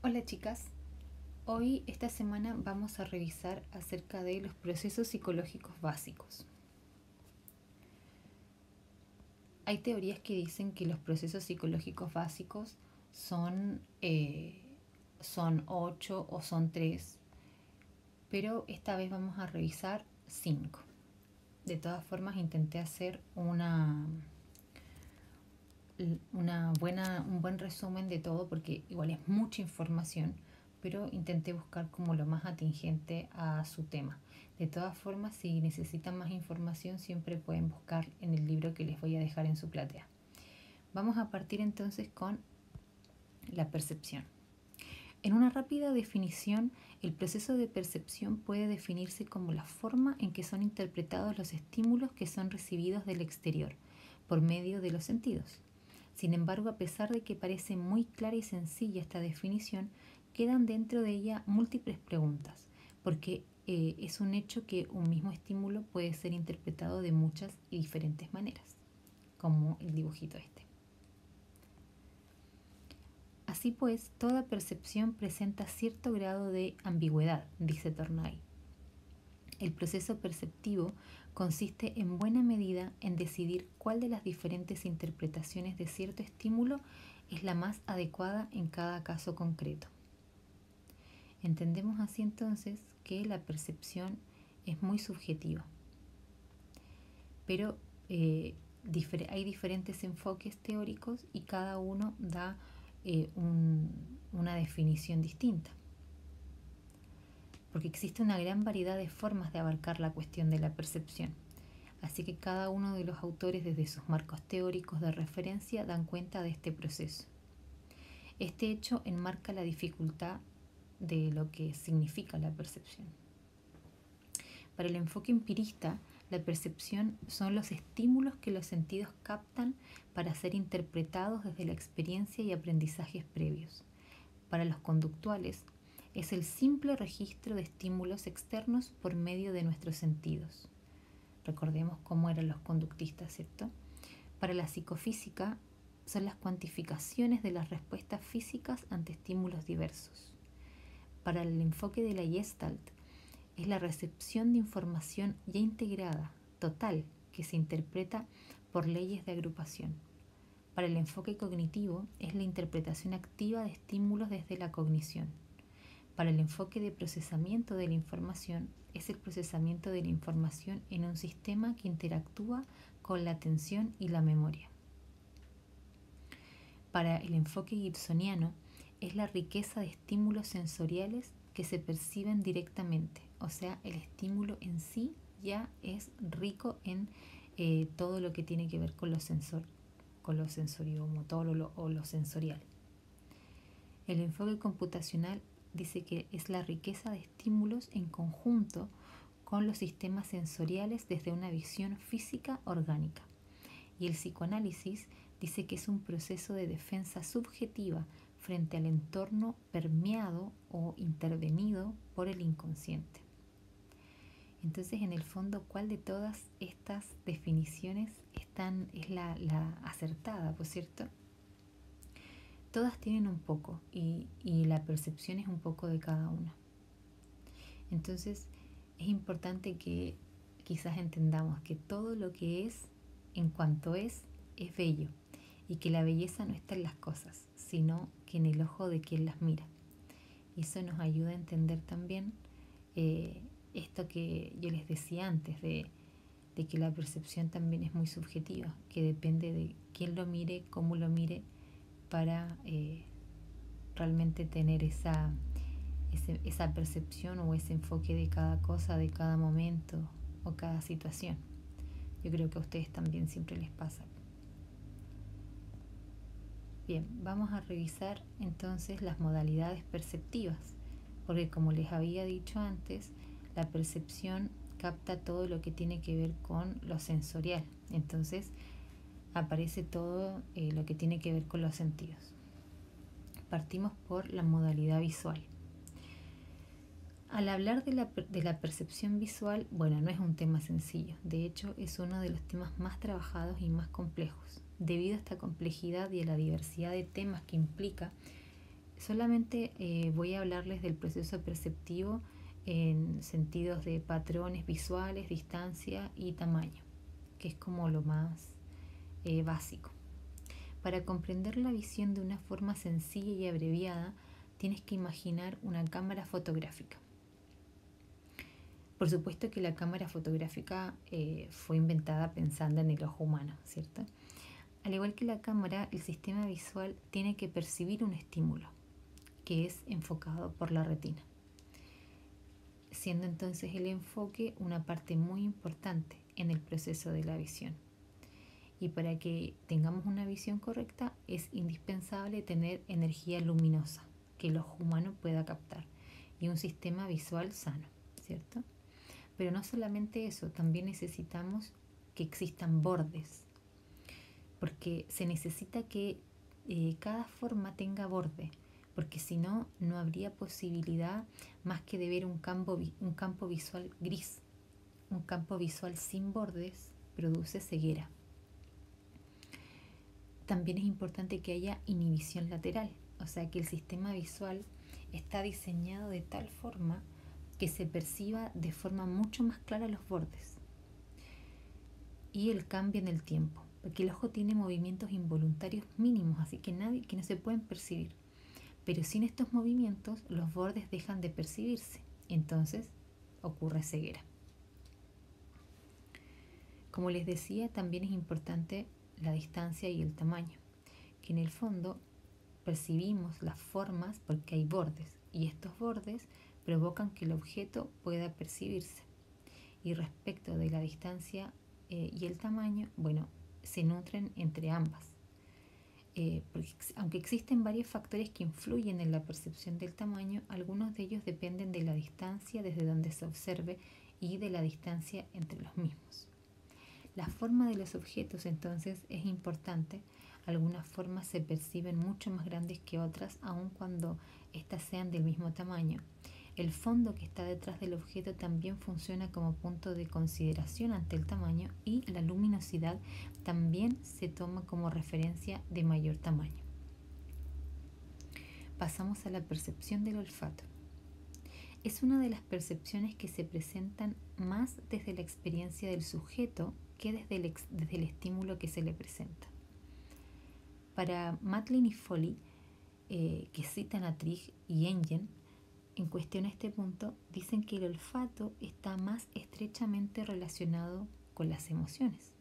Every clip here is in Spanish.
Hola chicas, hoy esta semana vamos a revisar acerca de los procesos psicológicos básicos. Hay teorías que dicen que los procesos psicológicos básicos son, son 8 o son 3, pero esta vez vamos a revisar 5. De todas formas intenté hacer un buen resumen de todo porque igual es mucha información, pero intenté buscar como lo más atingente a su tema. De todas formas, si necesitan más información, siempre pueden buscar en el libro que les voy a dejar en su platea. Vamos a partir entonces con la percepción. En una rápida definición, el proceso de percepción puede definirse como la forma en que son interpretados los estímulos que son recibidos del exterior por medio de los sentidos. Sin embargo, a pesar de que parece muy clara y sencilla esta definición, quedan dentro de ella múltiples preguntas, porque es un hecho que un mismo estímulo puede ser interpretado de muchas y diferentes maneras, como el dibujito este. Así pues, toda percepción presenta cierto grado de ambigüedad, dice Tornay. El proceso perceptivo consiste en buena medida en decidir cuál de las diferentes interpretaciones de cierto estímulo es la más adecuada en cada caso concreto. Entendemos así entonces que la percepción es muy subjetiva, pero hay diferentes enfoques teóricos y cada uno da una definición distinta, porque existe una gran variedad de formas de abarcar la cuestión de la percepción. Así que cada uno de los autores desde sus marcos teóricos de referencia dan cuenta de este proceso. Este hecho enmarca la dificultad de lo que significa la percepción. Para el enfoque empirista, la percepción son los estímulos que los sentidos captan para ser interpretados desde la experiencia y aprendizajes previos. Para los conductuales, es el simple registro de estímulos externos por medio de nuestros sentidos. Recordemos cómo eran los conductistas, ¿cierto? Para la psicofísica, son las cuantificaciones de las respuestas físicas ante estímulos diversos. Para el enfoque de la Gestalt, es la recepción de información ya integrada, total, que se interpreta por leyes de agrupación. Para el enfoque cognitivo, es la interpretación activa de estímulos desde la cognición. Para el enfoque de procesamiento de la información, es el procesamiento de la información en un sistema que interactúa con la atención y la memoria. Para el enfoque gibsoniano, es la riqueza de estímulos sensoriales que se perciben directamente, o sea, el estímulo en sí ya es rico en todo lo que tiene que ver con lo sensoriomotor o lo sensorial. El enfoque computacional dice que es la riqueza de estímulos en conjunto con los sistemas sensoriales desde una visión física orgánica. Y el psicoanálisis dice que es un proceso de defensa subjetiva frente al entorno permeado o intervenido por el inconsciente. Entonces, en el fondo, ¿cuál de todas estas definiciones es la acertada, por cierto? Todas tienen un poco y la percepción es un poco de cada una. Entonces, es importante que quizás entendamos que todo lo que es, en cuanto es bello, y que la belleza no está en las cosas, sino que en el ojo de quien las mira. Y eso nos ayuda a entender también esto que yo les decía antes, de que la percepción también es muy subjetiva, que depende de quién lo mire, cómo lo mire, para realmente tener esa percepción o ese enfoque de cada cosa, de cada momento o cada situación. Yo creo que a ustedes también siempre les pasa. Bien, vamos a revisar entonces las modalidades perceptivas, porque como les había dicho antes, la percepción capta todo lo que tiene que ver con lo sensorial. Entonces aparece todo lo que tiene que ver con los sentidos. Partimos por la modalidad visual. Al hablar de la percepción visual, bueno, no es un tema sencillo. De hecho, es uno de los temas más trabajados y más complejos. Debido a esta complejidad y a la diversidad de temas que implica, Solamente voy a hablarles del proceso perceptivo en sentidos de patrones visuales, distancia y tamaño, que es como lo más básico. Para comprender la visión de una forma sencilla y abreviada, tienes que imaginar una cámara fotográfica. Por supuesto que la cámara fotográfica fue inventada pensando en el ojo humano, ¿cierto? Al igual que la cámara, el sistema visual tiene que percibir un estímulo, que es enfocado por la retina, siendo entonces el enfoque una parte muy importante en el proceso de la visión. Y para que tengamos una visión correcta es indispensable tener energía luminosa que el ojo humano pueda captar y un sistema visual sano, ¿cierto? Pero no solamente eso, también necesitamos que existan bordes, porque se necesita que cada forma tenga borde, porque si no, no habría posibilidad más que de ver un campo visual gris. Un campo visual sin bordes produce ceguera. También es importante que haya inhibición lateral, o sea que el sistema visual está diseñado de tal forma que se perciba de forma mucho más clara los bordes y el cambio en el tiempo, porque el ojo tiene movimientos involuntarios mínimos, así que no se pueden percibir. Pero sin estos movimientos los bordes dejan de percibirse, entonces ocurre ceguera. Como les decía, también es importante la distancia y el tamaño, que en el fondo percibimos las formas porque hay bordes y estos bordes provocan que el objeto pueda percibirse. Y respecto de la distancia y el tamaño, bueno, se nutren entre ambas. Porque aunque existen varios factores que influyen en la percepción del tamaño, algunos de ellos dependen de la distancia desde donde se observe y de la distancia entre los mismos. La forma de los objetos entonces es importante. Algunas formas se perciben mucho más grandes que otras, aun cuando éstas sean del mismo tamaño. El fondo que está detrás del objeto también funciona como punto de consideración ante el tamaño y la luminosidad también se toma como referencia de mayor tamaño. Pasamos a la percepción del olfato. Es una de las percepciones que se presentan más desde la experiencia del sujeto que desde el estímulo que se le presenta. Para Matlin y Foley, que citan a Trigg y Engen, en cuestión a este punto, dicen que el olfato está más estrechamente relacionado con las emociones,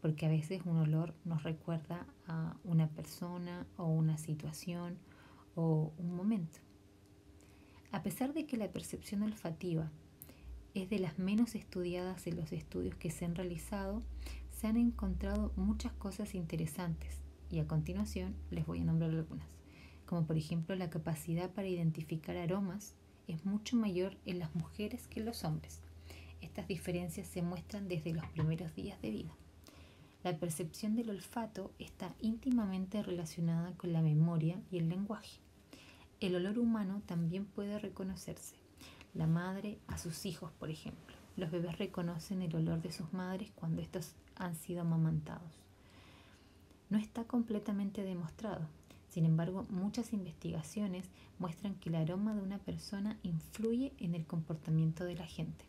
porque a veces un olor nos recuerda a una persona o una situación o un momento. A pesar de que la percepción olfativa es de las menos estudiadas en los estudios que se han realizado, se han encontrado muchas cosas interesantes y a continuación les voy a nombrar algunas, como por ejemplo la capacidad para identificar aromas es mucho mayor en las mujeres que en los hombres. Estas diferencias se muestran desde los primeros días de vida. La percepción del olfato está íntimamente relacionada con la memoria y el lenguaje. El olor humano también puede reconocerse. La madre a sus hijos, por ejemplo. Los bebés reconocen el olor de sus madres cuando estos han sido amamantados. No está completamente demostrado. Sin embargo, muchas investigaciones muestran que el aroma de una persona influye en el comportamiento de la gente.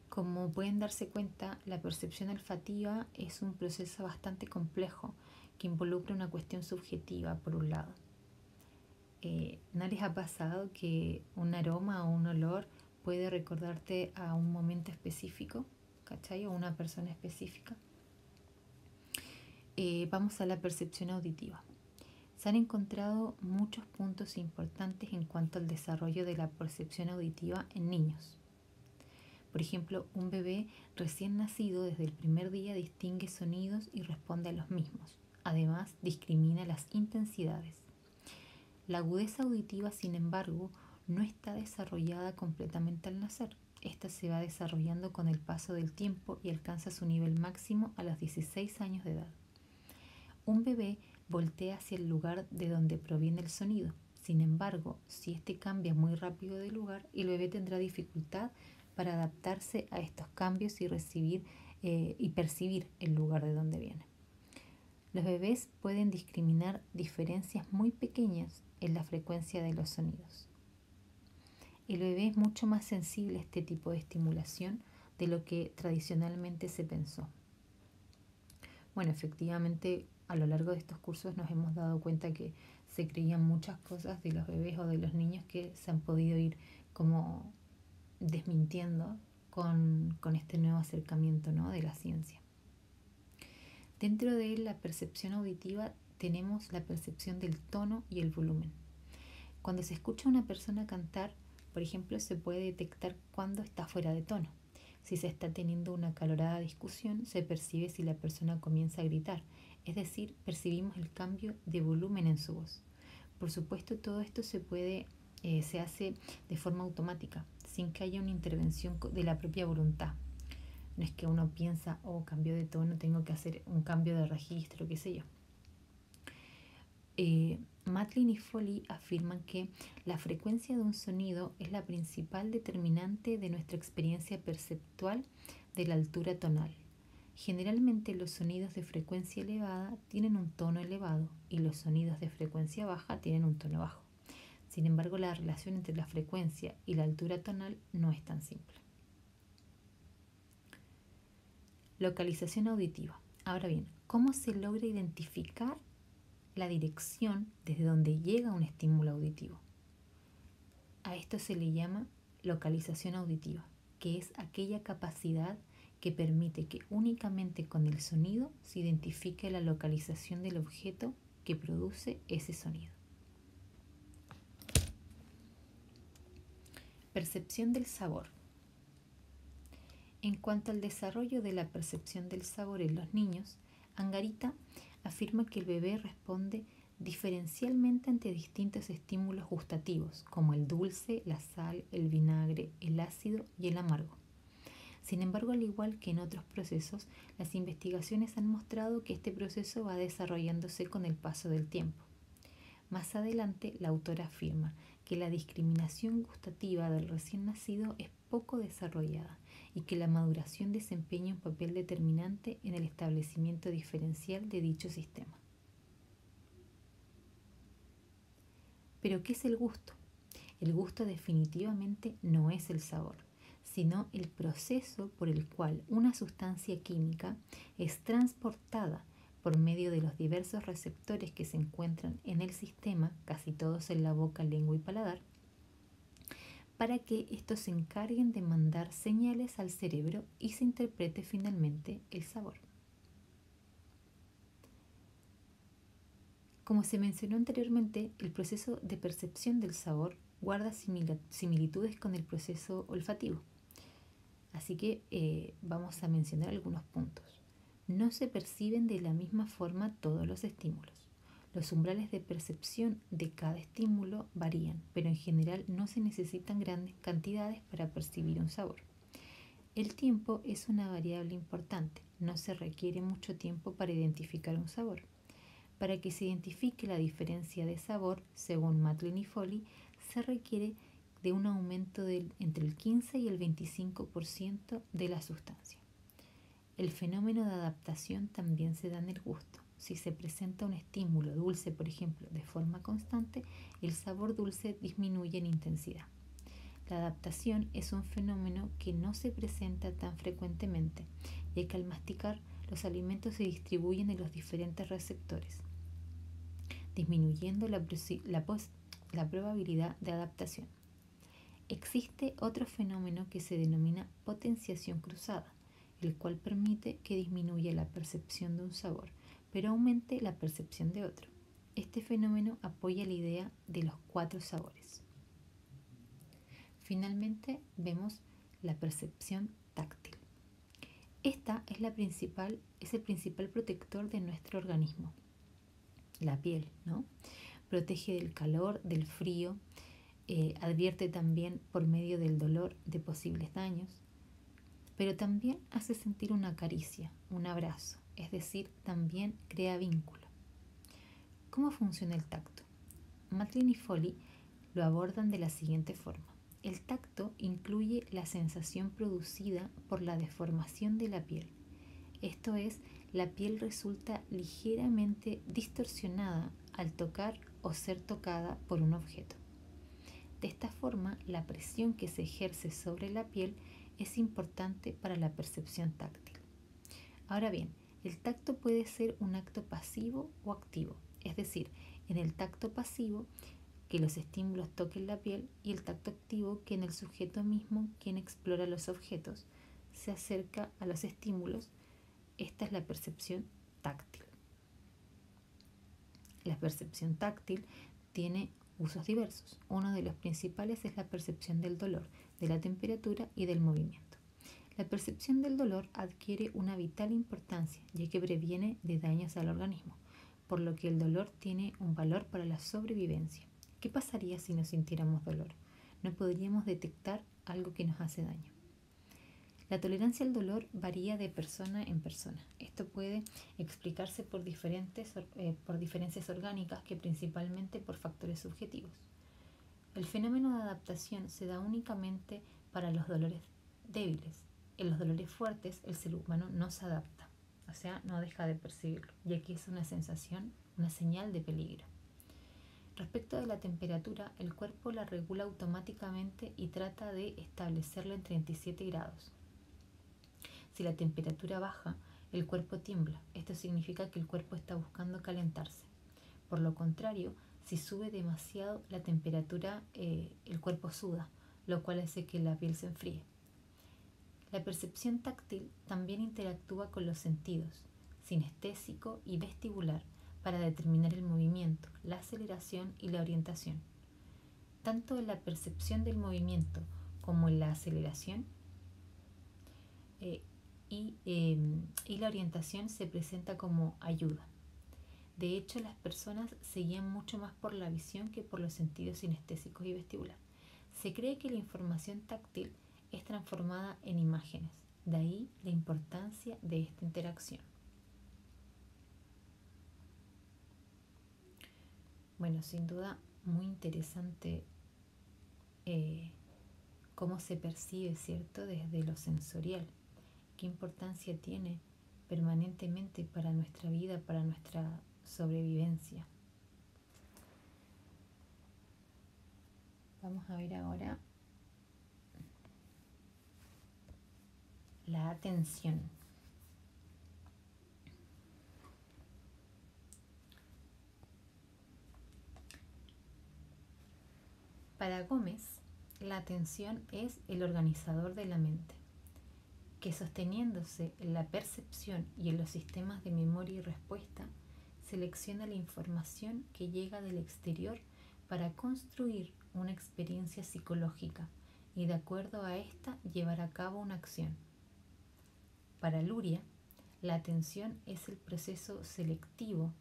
Como pueden darse cuenta, la percepción olfativa es un proceso bastante complejo que involucra una cuestión subjetiva, por un lado. ¿No les ha pasado que un aroma o un olor puede recordarte a un momento específico, ¿cachai? O una persona específica? Vamos a la percepción auditiva. Se han encontrado muchos puntos importantes en cuanto al desarrollo de la percepción auditiva en niños. Por ejemplo, un bebé recién nacido desde el primer día distingue sonidos y responde a los mismos. Además, discrimina las intensidades. La agudeza auditiva, sin embargo, no está desarrollada completamente al nacer. Esta se va desarrollando con el paso del tiempo y alcanza su nivel máximo a los 16 años de edad. Un bebé voltea hacia el lugar de donde proviene el sonido. Sin embargo, si este cambia muy rápido de lugar, el bebé tendrá dificultad para adaptarse a estos cambios y percibir el lugar de donde viene. Los bebés pueden discriminar diferencias muy pequeñas en la frecuencia de los sonidos. El bebé es mucho más sensible a este tipo de estimulación de lo que tradicionalmente se pensó. Bueno, efectivamente, a lo largo de estos cursos nos hemos dado cuenta que se creían muchas cosas de los bebés o de los niños que se han podido ir como desmintiendo con este nuevo acercamiento, ¿no?, de la ciencia. Dentro de la percepción auditiva tenemos la percepción del tono y el volumen. Cuando se escucha a una persona cantar, por ejemplo, se puede detectar cuando está fuera de tono. Si se está teniendo una acalorada discusión, se percibe si la persona comienza a gritar, es decir, percibimos el cambio de volumen en su voz. Por supuesto, todo esto se hace de forma automática, sin que haya una intervención de la propia voluntad. No es que uno piensa, cambio de tono, tengo que hacer un cambio de registro, qué sé yo. Matlin y Foley afirman que la frecuencia de un sonido es la principal determinante de nuestra experiencia perceptual de la altura tonal. Generalmente los sonidos de frecuencia elevada tienen un tono elevado y los sonidos de frecuencia baja tienen un tono bajo. Sin embargo, la relación entre la frecuencia y la altura tonal no es tan simple. Localización auditiva. Ahora bien, ¿cómo se logra identificar la dirección desde donde llega un estímulo auditivo? A esto se le llama localización auditiva, que es aquella capacidad que permite que únicamente con el sonido se identifique la localización del objeto que produce ese sonido. Percepción del sabor. En cuanto al desarrollo de la percepción del sabor en los niños, Angarita afirma que el bebé responde diferencialmente ante distintos estímulos gustativos, como el dulce, la sal, el vinagre, el ácido y el amargo. Sin embargo, al igual que en otros procesos, las investigaciones han mostrado que este proceso va desarrollándose con el paso del tiempo. Más adelante, la autora afirma que la discriminación gustativa del recién nacido es poco desarrollada y que la maduración desempeña un papel determinante en el establecimiento diferencial de dicho sistema. ¿Pero qué es el gusto? El gusto definitivamente no es el sabor, sino el proceso por el cual una sustancia química es transportada por medio de los diversos receptores que se encuentran en el sistema, casi todos en la boca, lengua y paladar, para que estos se encarguen de mandar señales al cerebro y se interprete finalmente el sabor. Como se mencionó anteriormente, el proceso de percepción del sabor guarda similitudes con el proceso olfativo. Así que vamos a mencionar algunos puntos. No se perciben de la misma forma todos los estímulos. Los umbrales de percepción de cada estímulo varían, pero en general no se necesitan grandes cantidades para percibir un sabor. El tiempo es una variable importante. No se requiere mucho tiempo para identificar un sabor. Para que se identifique la diferencia de sabor, según Matlin y Foley, se requiere de un aumento entre el 15 y el 25% de la sustancia. El fenómeno de adaptación también se da en el gusto. Si se presenta un estímulo dulce, por ejemplo, de forma constante, el sabor dulce disminuye en intensidad. La adaptación es un fenómeno que no se presenta tan frecuentemente, ya que al masticar los alimentos se distribuyen en los diferentes receptores, disminuyendo la probabilidad de adaptación. Existe otro fenómeno que se denomina potenciación cruzada, el cual permite que disminuya la percepción de un sabor, pero aumente la percepción de otro. Este fenómeno apoya la idea de los 4 sabores. Finalmente, vemos la percepción táctil. Esta es el principal protector de nuestro organismo, la piel, ¿no? Protege del calor, del frío, advierte también por medio del dolor de posibles daños, pero también hace sentir una caricia, un abrazo, es decir, también crea vínculo. ¿Cómo funciona el tacto? Matlin y Foley lo abordan de la siguiente forma. El tacto incluye la sensación producida por la deformación de la piel, Esto es, la piel resulta ligeramente distorsionada al tocar o ser tocada por un objeto. De esta forma, la presión que se ejerce sobre la piel es importante para la percepción táctil. Ahora bien, el tacto puede ser un acto pasivo o activo, es decir, en el tacto pasivo, que los estímulos toquen la piel, y el tacto activo, que en el sujeto mismo, quien explora los objetos, se acerca a los estímulos. Esta es la percepción táctil. La percepción táctil tiene usos diversos. Uno de los principales es la percepción del dolor, de la temperatura y del movimiento. La percepción del dolor adquiere una vital importancia, ya que previene de daños al organismo, por lo que el dolor tiene un valor para la sobrevivencia. ¿Qué pasaría si no sintiéramos dolor? No podríamos detectar algo que nos hace daño. La tolerancia al dolor varía de persona en persona. Esto puede explicarse por diferencias orgánicas, que principalmente por factores subjetivos. El fenómeno de adaptación se da únicamente para los dolores débiles. En los dolores fuertes el ser humano no se adapta, o sea, no deja de percibirlo, ya que es una sensación, una señal de peligro. Respecto de la temperatura, el cuerpo la regula automáticamente y trata de establecerla en 37 grados. Si la temperatura baja, el cuerpo tiembla. Esto significa que el cuerpo está buscando calentarse. Por lo contrario, si sube demasiado la temperatura, el cuerpo suda, lo cual hace que la piel se enfríe. La percepción táctil también interactúa con los sentidos, sinestésico y vestibular, para determinar el movimiento, la aceleración y la orientación. Tanto en la percepción del movimiento como en la aceleración y la orientación se presenta como ayuda. De hecho, las personas se guían mucho más por la visión que por los sentidos sinestésicos y vestibular. Se cree que la información táctil es transformada en imágenes, de ahí la importancia de esta interacción. Bueno, sin duda muy interesante cómo se percibe, ¿cierto?, desde lo sensorial. Qué importancia tiene permanentemente para nuestra vida, para nuestra sobrevivencia. Vamos a ver ahora la atención. Para Gómez, la atención es el organizador de la mente, que sosteniéndose en la percepción y en los sistemas de memoria y respuesta, selecciona la información que llega del exterior para construir una experiencia psicológica y, de acuerdo a esta, llevar a cabo una acción. Para Luria, la atención es el proceso selectivo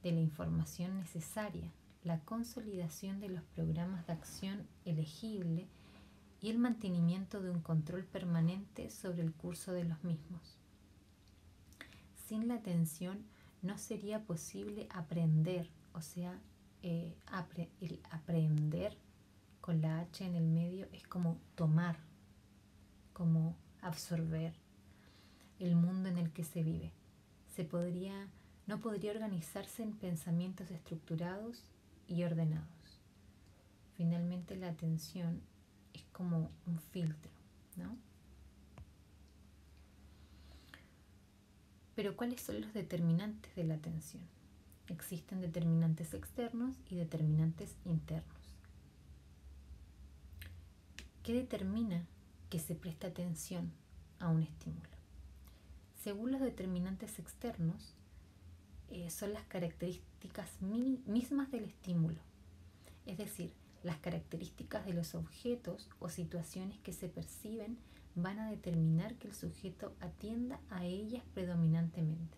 de la información necesaria, la consolidación de los programas de acción elegible y el mantenimiento de un control permanente sobre el curso de los mismos. Sin la atención no sería posible aprender, o sea, el aprender con la H en el medio es como tomar, como absorber el mundo en el que se vive. No podría organizarse en pensamientos estructurados y ordenados. Finalmente, la atención es como un filtro, ¿no? Pero ¿cuáles son los determinantes de la atención? Existen determinantes externos y determinantes internos. ¿Qué determina que se presta atención a un estímulo? Según los determinantes externos, son las características mismas del estímulo, es decir, las características de los objetos o situaciones que se perciben van a determinar que el sujeto atienda a ellas predominantemente.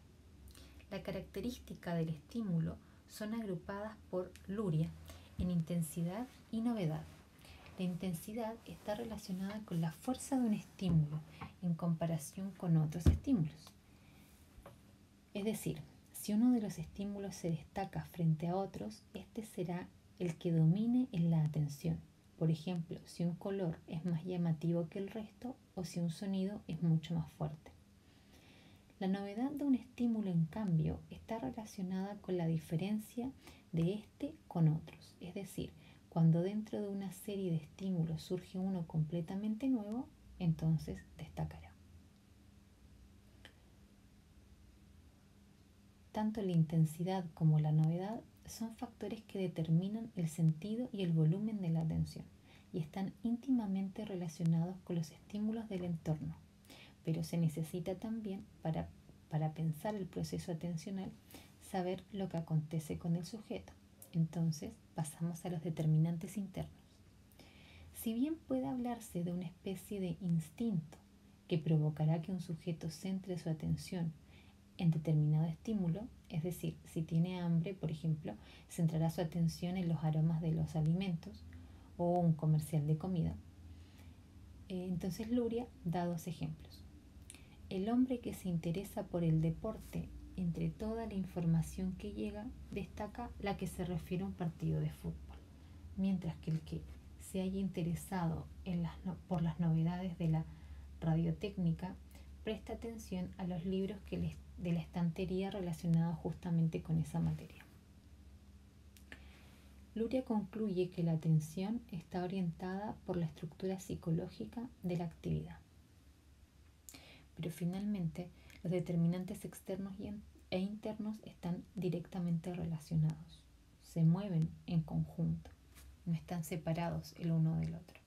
La característica del estímulo son agrupadas por Luria en intensidad y novedad. La intensidad está relacionada con la fuerza de un estímulo en comparación con otros estímulos. Es decir, si uno de los estímulos se destaca frente a otros, este será el que domine en la atención. Por ejemplo, si un color es más llamativo que el resto o si un sonido es mucho más fuerte. La novedad de un estímulo, en cambio, está relacionada con la diferencia de este con otros. Es decir, cuando dentro de una serie de estímulos surge uno completamente nuevo, entonces destacará. Tanto la intensidad como la novedad son factores que determinan el sentido y el volumen de la atención y están íntimamente relacionados con los estímulos del entorno, pero se necesita también para pensar el proceso atencional saber lo que acontece con el sujeto. Entonces pasamos a los determinantes internos. Si bien puede hablarse de una especie de instinto que provocará que un sujeto centre su atención en determinado estímulo, es decir, si tiene hambre, por ejemplo, centrará su atención en los aromas de los alimentos o un comercial de comida. Entonces Luria da dos ejemplos. El hombre que se interesa por el deporte, entre toda la información que llega, destaca la que se refiere a un partido de fútbol, mientras que el que se haya interesado por las novedades de la radiotécnica presta atención a los libros de la estantería relacionados justamente con esa materia. Luria concluye que la atención está orientada por la estructura psicológica de la actividad. Pero finalmente, los determinantes externos e internos están directamente relacionados. Se mueven en conjunto, no están separados el uno del otro.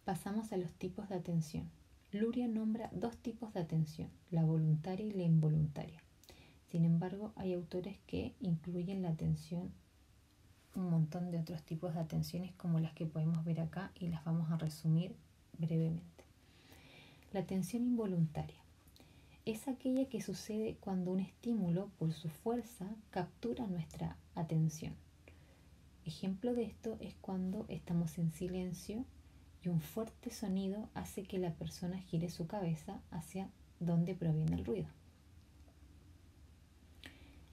Pasamos a los tipos de atención. Luria nombra dos tipos de atención, la voluntaria y la involuntaria. Sin embargo, hay autores que incluyen la atención, un montón de otros tipos de atenciones como las que podemos ver acá y las vamos a resumir brevemente. La atención involuntaria es aquella que sucede cuando un estímulo, por su fuerza, captura nuestra atención. Ejemplo de esto es cuando estamos en silencio y un fuerte sonido hace que la persona gire su cabeza hacia donde proviene el ruido.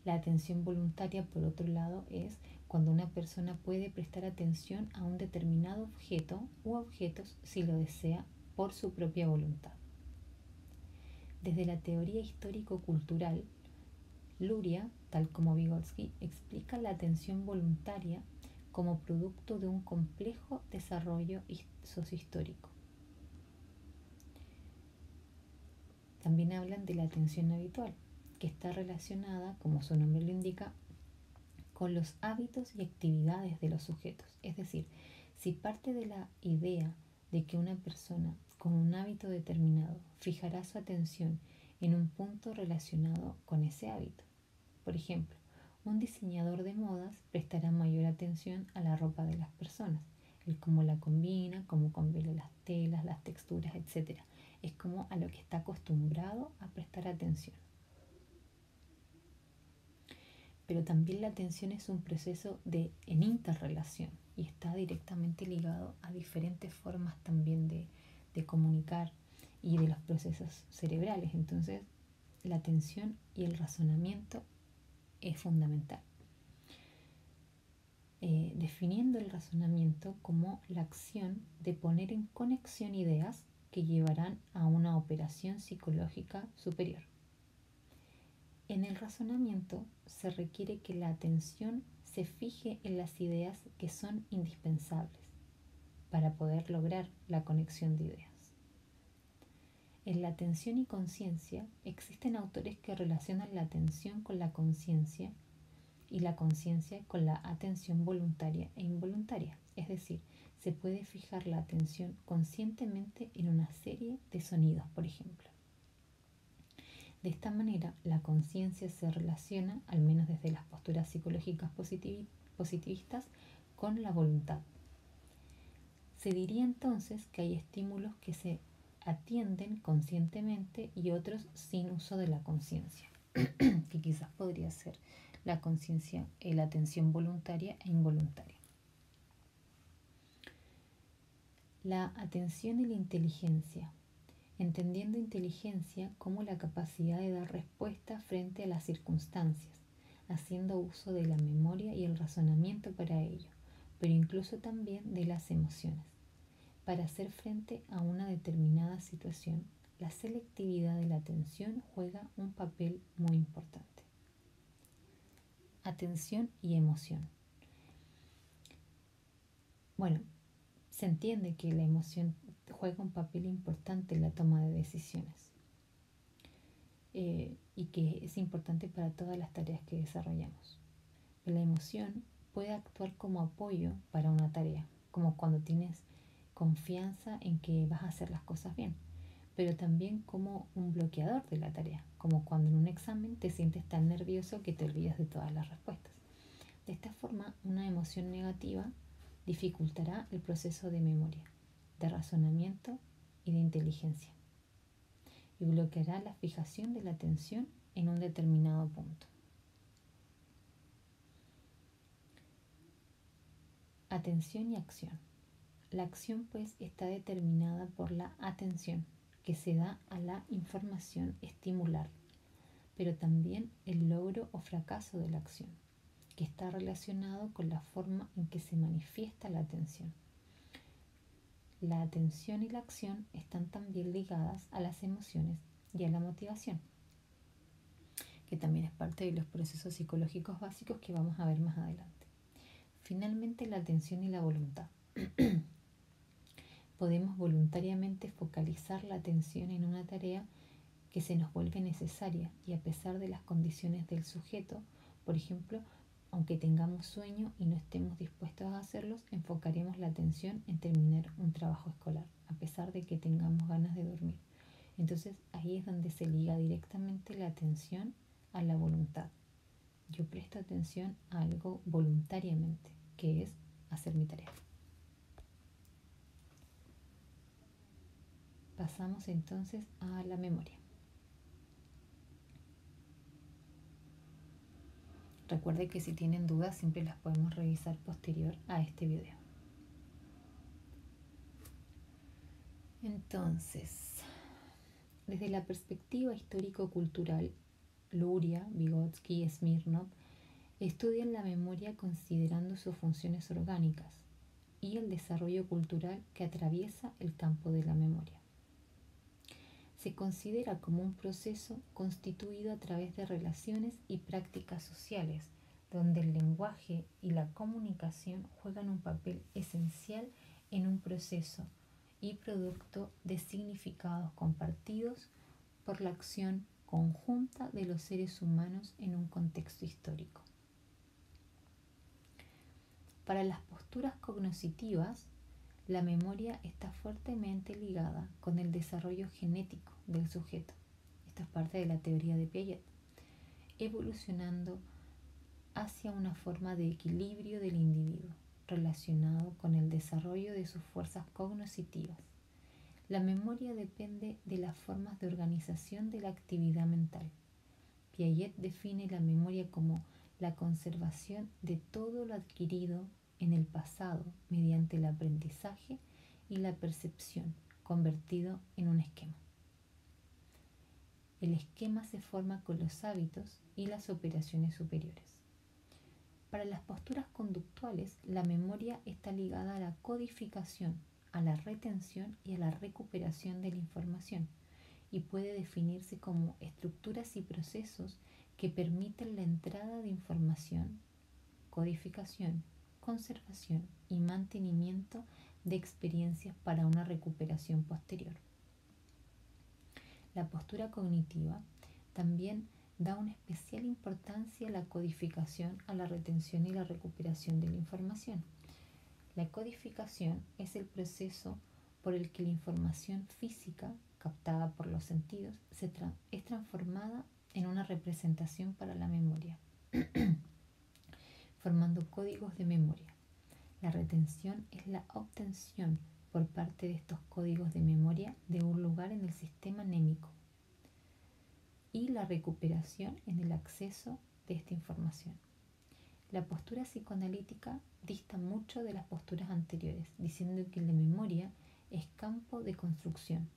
La atención voluntaria, por otro lado, es cuando una persona puede prestar atención a un determinado objeto u objetos si lo desea por su propia voluntad. Desde la teoría histórico-cultural, Luria, tal como Vygotsky, explica la atención voluntaria como producto de un complejo desarrollo sociohistórico. También hablan de la atención habitual, que está relacionada, como su nombre lo indica, con los hábitos y actividades de los sujetos. Es decir, si parte de la idea de que una persona con un hábito determinado fijará su atención en un punto relacionado con ese hábito. Por ejemplo, un diseñador de modas prestará mayor atención a la ropa de las personas, el cómo la combina, cómo combina las telas, las texturas, etc. Es como a lo que está acostumbrado a prestar atención. Pero también la atención es un proceso en interrelación y está directamente ligado a diferentes formas también de comunicar y de los procesos cerebrales. Entonces, la atención y el razonamiento es fundamental. Definiendo el razonamiento como la acción de poner en conexión ideas que llevarán a una operación psicológica superior. En el razonamiento se requiere que la atención se fije en las ideas que son indispensables para poder lograr la conexión de ideas. En la atención y conciencia existen autores que relacionan la atención con la conciencia y la conciencia con la atención voluntaria e involuntaria. Es decir, se puede fijar la atención conscientemente en una serie de sonidos, por ejemplo. De esta manera, la conciencia se relaciona, al menos desde las posturas psicológicas positivistas, con la voluntad. Se diría entonces que hay estímulos que se atienden conscientemente y otros sin uso de la conciencia, que quizás podría ser la conciencia, la atención voluntaria e involuntaria. La atención y la inteligencia. Entendiendo inteligencia como la capacidad de dar respuesta frente a las circunstancias, haciendo uso de la memoria y el razonamiento para ello, pero incluso también de las emociones, para hacer frente a una determinada situación la selectividad de la atención juega un papel muy importante. Atención y emoción. Bueno, se entiende que la emoción juega un papel importante en la toma de decisiones y que es importante para todas las tareas que desarrollamos. La emoción puede actuar como apoyo para una tarea, como cuando tienes confianza en que vas a hacer las cosas bien, pero también como un bloqueador de la tarea, como cuando en un examen te sientes tan nervioso que te olvidas de todas las respuestas. De esta forma, una emoción negativa dificultará el proceso de memoria, de razonamiento y de inteligencia, y bloqueará la fijación de la atención en un determinado punto. Atención y acción. La acción pues está determinada por la atención que se da a la información estimular, pero también el logro o fracaso de la acción, que está relacionado con la forma en que se manifiesta la atención. La atención y la acción están también ligadas a las emociones y a la motivación, que también es parte de los procesos psicológicos básicos que vamos a ver más adelante. Finalmente, la atención y la voluntad. Podemos voluntariamente focalizar la atención en una tarea que se nos vuelve necesaria y a pesar de las condiciones del sujeto, por ejemplo, aunque tengamos sueño y no estemos dispuestos a hacerlos, enfocaremos la atención en terminar un trabajo escolar, a pesar de que tengamos ganas de dormir. Entonces ahí es donde se liga directamente la atención a la voluntad. Yo presto atención a algo voluntariamente, que es hacer mi tarea. Pasamos entonces a la memoria. Recuerde que si tienen dudas siempre las podemos revisar posterior a este video. Entonces, desde la perspectiva histórico-cultural, Luria, Vygotsky y Smirnov estudian la memoria considerando sus funciones orgánicas y el desarrollo cultural que atraviesa el campo de la memoria. Se considera como un proceso constituido a través de relaciones y prácticas sociales, donde el lenguaje y la comunicación juegan un papel esencial en un proceso y producto de significados compartidos por la acción conjunta de los seres humanos en un contexto histórico. Para las posturas cognitivas, la memoria está fuertemente ligada con el desarrollo genético del sujeto. Esto es parte de la teoría de Piaget, evolucionando hacia una forma de equilibrio del individuo relacionado con el desarrollo de sus fuerzas cognitivas. La memoria depende de las formas de organización de la actividad mental. Piaget define la memoria como la conservación de todo lo adquirido en el pasado mediante el aprendizaje y la percepción, convertido en un esquema. El esquema se forma con los hábitos y las operaciones superiores. Para las posturas conductuales, la memoria está ligada a la codificación, a la retención y a la recuperación de la información, y puede definirse como estructuras y procesos que permiten la entrada de información, codificación, conservación y mantenimiento de experiencias para una recuperación posterior. La postura cognitiva también da una especial importancia a la codificación, a la retención y la recuperación de la información. La codificación es el proceso por el que la información física captada por los sentidos es transformada en una representación para la memoria, formando códigos de memoria. La retención es la obtención por parte de estos códigos de memoria de un lugar en el sistema anémico y la recuperación en el acceso de esta información. La postura psicoanalítica dista mucho de las posturas anteriores, diciendo que la memoria es campo de construcción,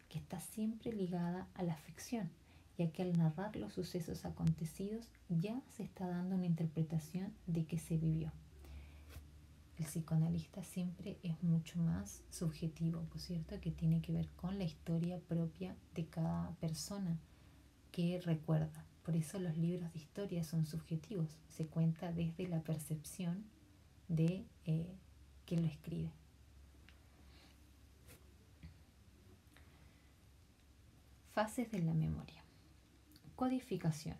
que está siempre ligada a la ficción, ya que al narrar los sucesos acontecidos ya se está dando una interpretación de que se vivió. el psicoanalista siempre es mucho más subjetivo, por cierto, que tiene que ver con la historia propia de cada persona que recuerda. Por eso los libros de historia son subjetivos, se cuenta desde la percepción de quien lo escribe. Fases de la memoria. Codificación.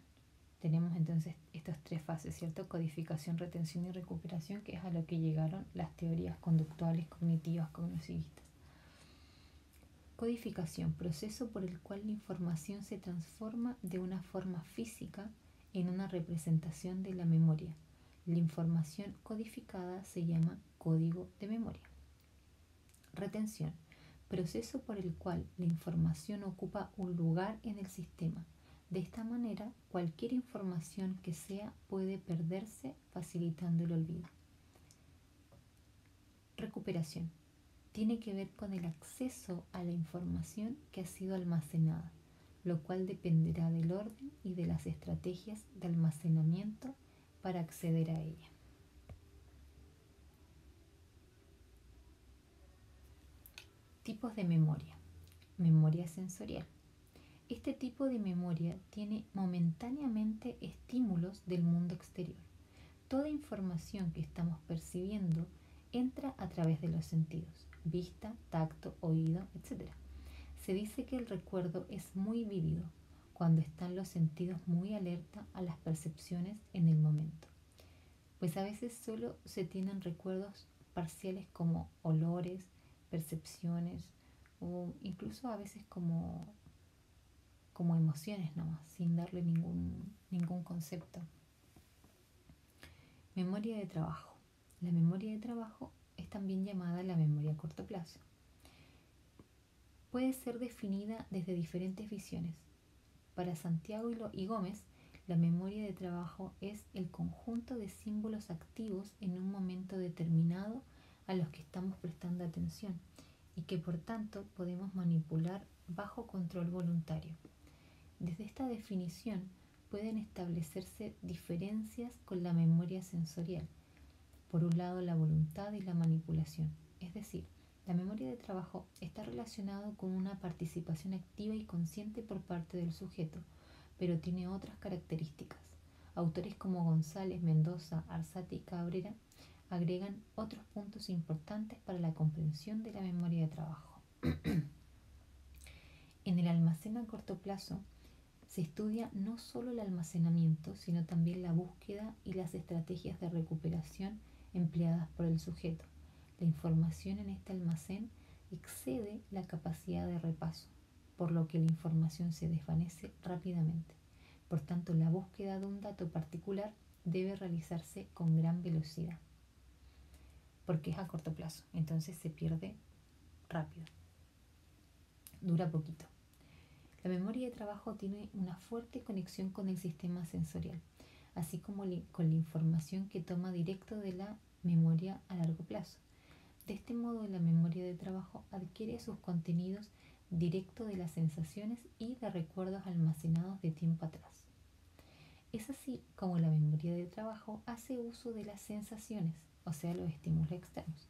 Tenemos entonces estas tres fases, ¿cierto? Codificación, retención y recuperación, que es a lo que llegaron las teorías conductuales, cognitivas, cognitivistas. Codificación, proceso por el cual la información se transforma de una forma física en una representación de la memoria. La información codificada se llama código de memoria. Retención, proceso por el cual la información ocupa un lugar en el sistema. De esta manera, cualquier información que sea puede perderse, facilitando el olvido. Recuperación, tiene que ver con el acceso a la información que ha sido almacenada, lo cual dependerá del orden y de las estrategias de almacenamiento para acceder a ella. Tipos de memoria. Memoria sensorial. Este tipo de memoria tiene momentáneamente estímulos del mundo exterior. Toda información que estamos percibiendo entra a través de los sentidos, vista, tacto, oído, etc. Se dice que el recuerdo es muy vívido cuando están los sentidos muy alerta a las percepciones en el momento, pues a veces solo se tienen recuerdos parciales como olores, percepciones o incluso a veces como emociones nomás, sin darle ningún concepto. Memoria de trabajo. La memoria de trabajo es también llamada la memoria a corto plazo. Puede ser definida desde diferentes visiones. Para Santiago y Gómez, la memoria de trabajo es el conjunto de símbolos activos en un momento determinado a los que estamos prestando atención y que por tanto podemos manipular bajo control voluntario. Desde esta definición pueden establecerse diferencias con la memoria sensorial. Por un lado, la voluntad y la manipulación, es decir, la memoria de trabajo está relacionada con una participación activa y consciente por parte del sujeto, pero tiene otras características. Autores como González, Mendoza, Arzate y Cabrera agregan otros puntos importantes para la comprensión de la memoria de trabajo. En el almacén a corto plazo, se estudia no solo el almacenamiento, sino también la búsqueda y las estrategias de recuperación empleadas por el sujeto. La información en este almacén excede la capacidad de repaso, por lo que la información se desvanece rápidamente. Por tanto, la búsqueda de un dato particular debe realizarse con gran velocidad, porque es a corto plazo, entonces se pierde rápido, dura poquito. La memoria de trabajo tiene una fuerte conexión con el sistema sensorial, así como con la información que toma directo de la memoria a largo plazo. De este modo, la memoria de trabajo adquiere sus contenidos directo de las sensaciones y de recuerdos almacenados de tiempo atrás. Es así como la memoria de trabajo hace uso de las sensaciones, o sea, los estímulos externos,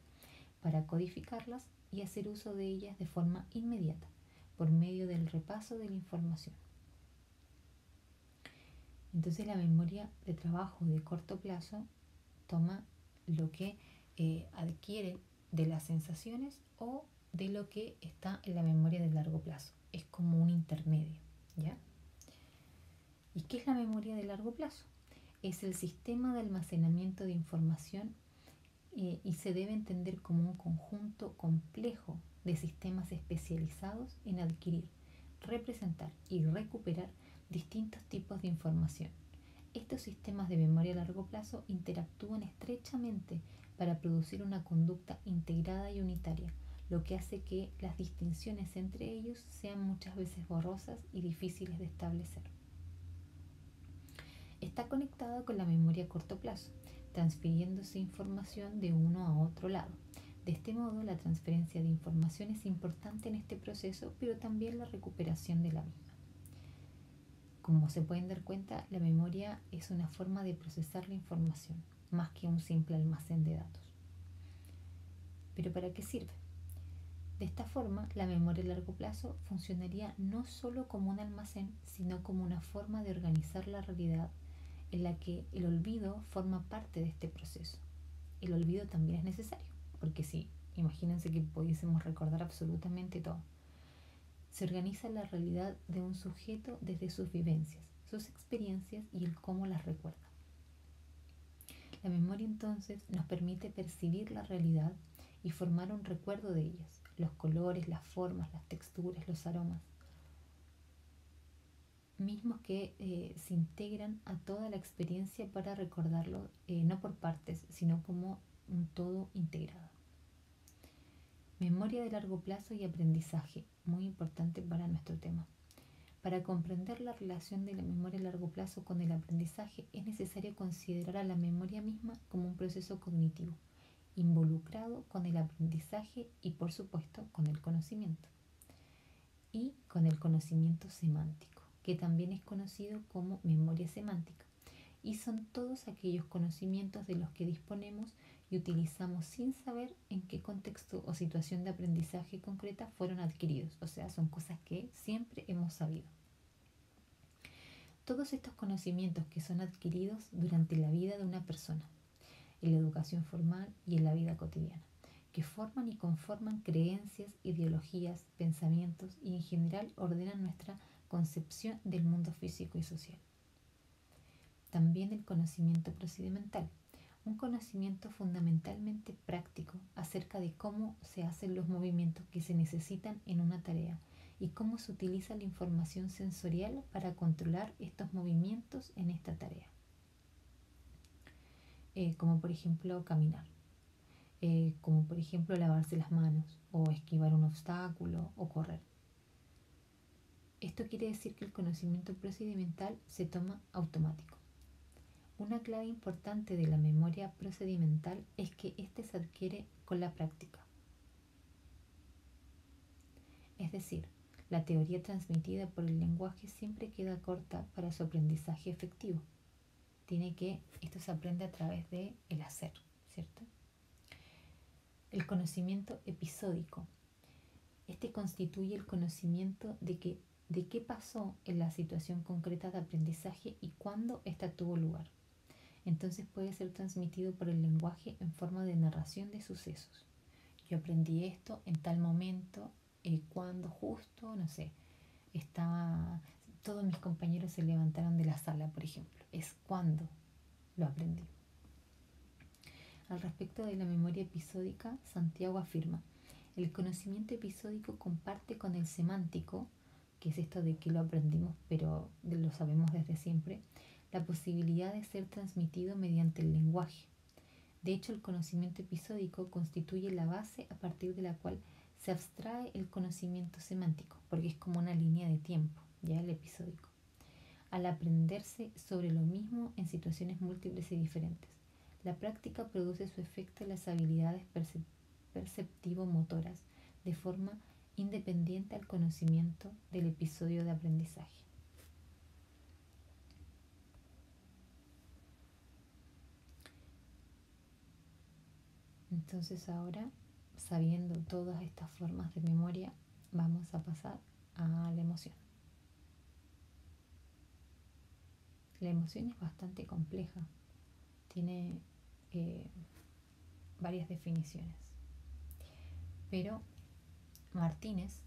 para codificarlas y hacer uso de ellas de forma inmediata, por medio del repaso de la información. Entonces la memoria de trabajo de corto plazo toma lo que adquiere de las sensaciones o de lo que está en la memoria de largo plazo. Es como un intermedio, ¿ya? ¿Y qué es la memoria de largo plazo? Es el sistema de almacenamiento de información y se debe entender como un conjunto complejo de sistemas especializados en adquirir, representar y recuperar distintos tipos de información. Estos sistemas de memoria a largo plazo interactúan estrechamente para producir una conducta integrada y unitaria, lo que hace que las distinciones entre ellos sean muchas veces borrosas y difíciles de establecer. Está conectado con la memoria a corto plazo, transfiriéndose información de uno a otro lado. De este modo, la transferencia de información es importante en este proceso, pero también la recuperación de la misma. Como se pueden dar cuenta, la memoria es una forma de procesar la información, más que un simple almacén de datos. ¿Pero para qué sirve? De esta forma, la memoria a largo plazo funcionaría no solo como un almacén, sino como una forma de organizar la realidad en la que el olvido forma parte de este proceso. El olvido también es necesario, porque si, imagínense que pudiésemos recordar absolutamente todo. Se organiza la realidad de un sujeto desde sus vivencias, sus experiencias y el cómo las recuerda. La memoria entonces nos permite percibir la realidad y formar un recuerdo de ellas, los colores, las formas, las texturas, los aromas, mismos que se integran a toda la experiencia para recordarlo, no por partes, sino como un todo integrado. Memoria de largo plazo y aprendizaje, muy importante para nuestro tema. Para comprender la relación de la memoria a largo plazo con el aprendizaje, es necesario considerar a la memoria misma como un proceso cognitivo, involucrado con el aprendizaje y, por supuesto, con el conocimiento. Y con el conocimiento semántico, que también es conocido como memoria semántica. Y son todos aquellos conocimientos de los que disponemos y utilizamos sin saber en qué contexto o situación de aprendizaje concreta fueron adquiridos. O sea, son cosas que siempre hemos sabido. Todos estos conocimientos que son adquiridos durante la vida de una persona, en la educación formal y en la vida cotidiana, que forman y conforman creencias, ideologías, pensamientos y en general ordenan nuestra concepción del mundo físico y social. También el conocimiento procedimental, un conocimiento fundamentalmente práctico acerca de cómo se hacen los movimientos que se necesitan en una tarea y cómo se utiliza la información sensorial para controlar estos movimientos en esta tarea. Como por ejemplo caminar, como por ejemplo lavarse las manos o esquivar un obstáculo o correr. Esto quiere decir que el conocimiento procedimental se toma automático. Una clave importante de la memoria procedimental es que éste se adquiere con la práctica. Es decir, la teoría transmitida por el lenguaje siempre queda corta para su aprendizaje efectivo. Esto se aprende a través del hacer, ¿cierto? El conocimiento episódico. Este constituye el conocimiento de qué pasó en la situación concreta de aprendizaje y cuándo ésta tuvo lugar. Entonces puede ser transmitido por el lenguaje en forma de narración de sucesos. Yo aprendí esto en tal momento, cuando justo, no sé, todos mis compañeros se levantaron de la sala, por ejemplo. Es cuando lo aprendí. Al respecto de la memoria episódica, Santiago afirma: el conocimiento episódico comparte con el semántico, que es esto de que lo aprendimos pero lo sabemos desde siempre, la posibilidad de ser transmitido mediante el lenguaje. De hecho, el conocimiento episódico constituye la base a partir de la cual se abstrae el conocimiento semántico, porque es como una línea de tiempo, ya el episódico, al aprenderse sobre lo mismo en situaciones múltiples y diferentes. La práctica produce su efecto en las habilidades perceptivo-motoras de forma independiente al conocimiento del episodio de aprendizaje. Entonces ahora, sabiendo todas estas formas de memoria, vamos a pasar a la emoción. La emoción es bastante compleja, tiene varias definiciones, pero Martínez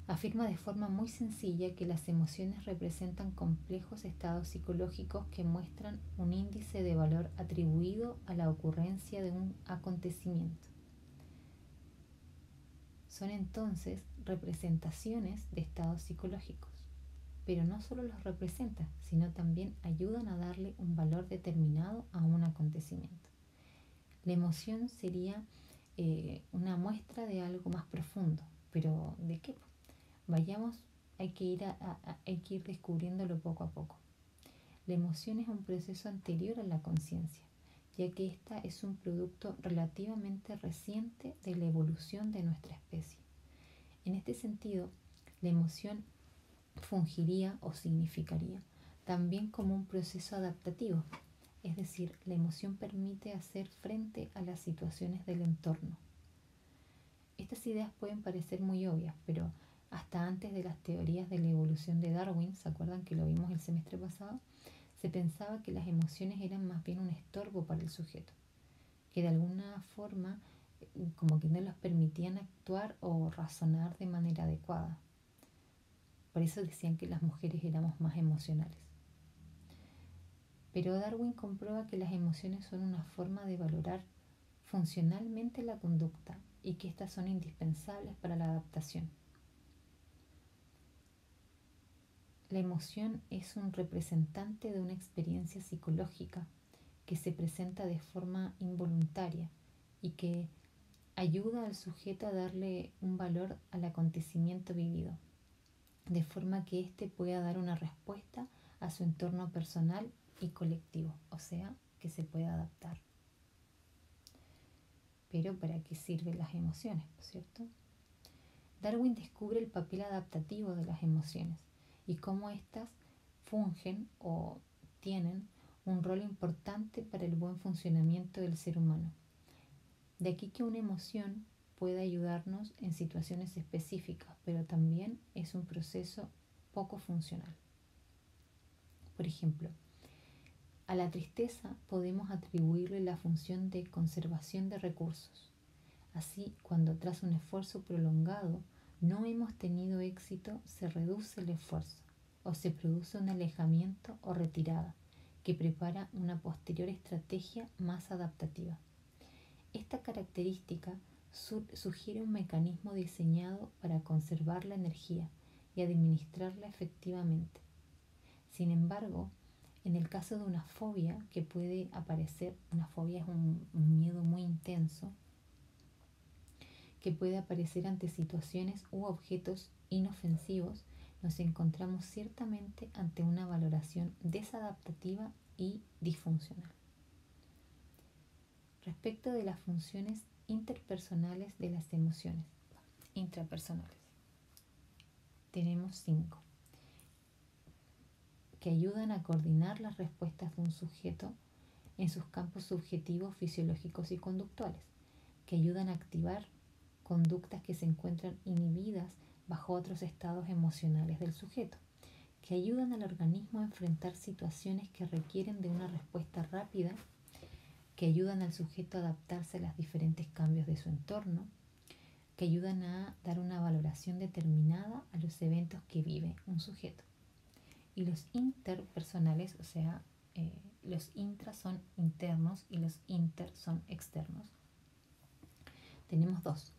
afirma de forma muy sencilla que las emociones representan complejos estados psicológicos que muestran un índice de valor atribuido a la ocurrencia de un acontecimiento. Son entonces representaciones de estados psicológicos, pero no solo los representan, sino también ayudan a darle un valor determinado a un acontecimiento. La emoción sería una muestra de algo más profundo, pero ¿de qué? Hay que ir descubriéndolo poco a poco. La emoción es un proceso anterior a la conciencia, ya que esta es un producto relativamente reciente de la evolución de nuestra especie. En este sentido, la emoción fungiría o significaría también como un proceso adaptativo, es decir, la emoción permite hacer frente a las situaciones del entorno. Estas ideas pueden parecer muy obvias, pero hasta antes de las teorías de la evolución de Darwin, ¿se acuerdan que lo vimos el semestre pasado? Se pensaba que las emociones eran más bien un estorbo para el sujeto, que de alguna forma como que no los permitían actuar o razonar de manera adecuada. Por eso decían que las mujeres éramos más emocionales. Pero Darwin comprueba que las emociones son una forma de valorar funcionalmente la conducta y que éstas son indispensables para la adaptación. La emoción es un representante de una experiencia psicológica que se presenta de forma involuntaria y que ayuda al sujeto a darle un valor al acontecimiento vivido, de forma que éste pueda dar una respuesta a su entorno personal y colectivo, o sea, que se pueda adaptar. Pero ¿para qué sirven las emociones, cierto? Darwin descubre el papel adaptativo de las emociones y cómo éstas fungen o tienen un rol importante para el buen funcionamiento del ser humano. De aquí que una emoción puede ayudarnos en situaciones específicas, pero también es un proceso poco funcional. Por ejemplo, a la tristeza podemos atribuirle la función de conservación de recursos. Así, cuando tras un esfuerzo prolongado no hemos tenido éxito, se reduce el esfuerzo o se produce un alejamiento o retirada que prepara una posterior estrategia más adaptativa. Esta característica sugiere un mecanismo diseñado para conservar la energía y administrarla efectivamente. Sin embargo, en el caso de una fobia que puede aparecer, una fobia es un miedo muy intenso, que puede aparecer ante situaciones u objetos inofensivos, nos encontramos ciertamente ante una valoración desadaptativa y disfuncional. Respecto de las funciones interpersonales de las emociones, intrapersonales, tenemos 5, que ayudan a coordinar las respuestas de un sujeto en sus campos subjetivos, fisiológicos y conductuales, que ayudan a activar conductas que se encuentran inhibidas bajo otros estados emocionales del sujeto, que ayudan al organismo a enfrentar situaciones que requieren de una respuesta rápida, que ayudan al sujeto a adaptarse a los diferentes cambios de su entorno, que ayudan a dar una valoración determinada a los eventos que vive un sujeto. Y los interpersonales, o sea, los intra son internos y los inter son externos. Tenemos 2.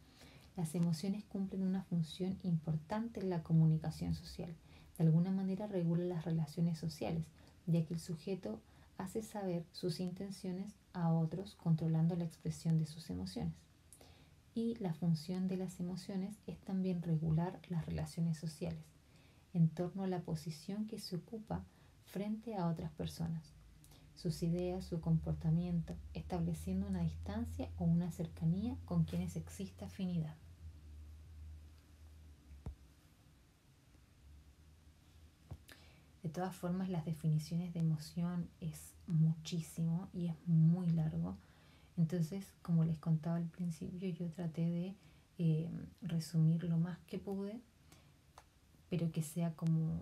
Las emociones cumplen una función importante en la comunicación social. De alguna manera regulan las relaciones sociales, ya que el sujeto hace saber sus intenciones a otros controlando la expresión de sus emociones. Y la función de las emociones es también regular las relaciones sociales en torno a la posición que se ocupa frente a otras personas, sus ideas, su comportamiento, estableciendo una distancia o una cercanía con quienes exista afinidad. De todas formas, las definiciones de emoción es muchísimo y es muy largo. Entonces, como les contaba al principio, yo traté de resumir lo más que pude, pero que sea como